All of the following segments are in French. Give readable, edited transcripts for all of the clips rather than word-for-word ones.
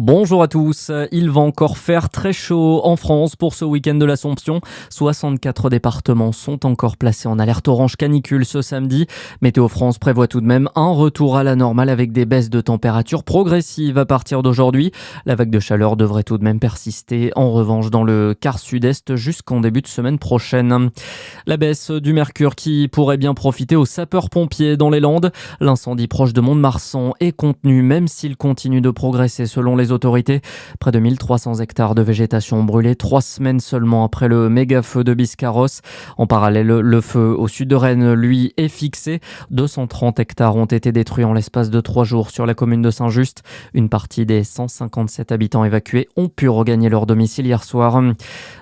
Bonjour à tous, il va encore faire très chaud en France pour ce week-end de l'Assomption. 64 départements sont encore placés en alerte orange canicule ce samedi. Météo France prévoit tout de même un retour à la normale avec des baisses de température progressives à partir d'aujourd'hui. La vague de chaleur devrait tout de même persister en revanche dans le quart sud-est jusqu'en début de semaine prochaine. La baisse du mercure qui pourrait bien profiter aux sapeurs-pompiers dans les Landes. L'incendie proche de Mont-de-Marsan est contenu même s'il continue de progresser selon les autorités. Près de 1300 hectares de végétation brûlés 3 semaines seulement après le méga-feu de Biscarrosse. En parallèle, le feu au sud de Rennes, lui, est fixé. 230 hectares ont été détruits en l'espace de 3 jours sur la commune de Saint-Just. Une partie des 157 habitants évacués ont pu regagner leur domicile hier soir.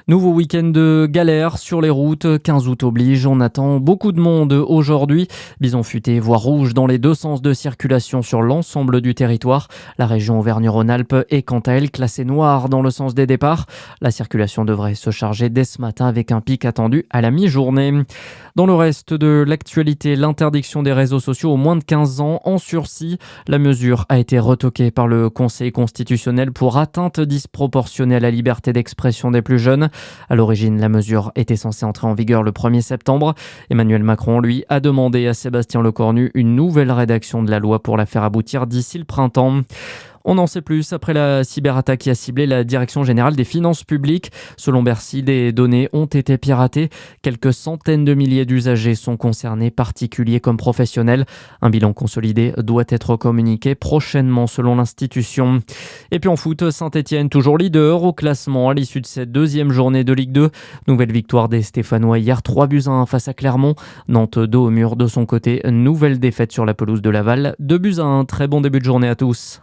Nouveau week-end de galère sur les routes. 15 août oblige, on attend beaucoup de monde aujourd'hui. Bison futé, voie rouge dans les deux sens de circulation sur l'ensemble du territoire. La région Auvergne-Rhône-Alpes est quant à elle classée noire dans le sens des départs. La circulation devrait se charger dès ce matin avec un pic attendu à la mi-journée. Dans le reste de l'actualité, l'interdiction des réseaux sociaux aux moins de 15 ans en sursis. La mesure a été retoquée par le Conseil constitutionnel pour atteinte disproportionnée à la liberté d'expression des plus jeunes. À l'origine, la mesure était censée entrer en vigueur le 1er septembre. Emmanuel Macron, lui, a demandé à Sébastien Lecornu une nouvelle rédaction de la loi pour la faire aboutir d'ici le printemps. On en sait plus après la cyberattaque qui a ciblé la Direction générale des finances publiques. Selon Bercy, des données ont été piratées. Quelques centaines de milliers d'usagers sont concernés, particuliers comme professionnels. Un bilan consolidé doit être communiqué prochainement selon l'institution. Et puis en foot, Saint-Etienne toujours leader au classement à l'issue de cette deuxième journée de Ligue 2. Nouvelle victoire des Stéphanois hier, 3-1 face à Clermont. Nantes dos au mur de son côté. Nouvelle défaite sur la pelouse de Laval, 2-1. Très bon début de journée à tous.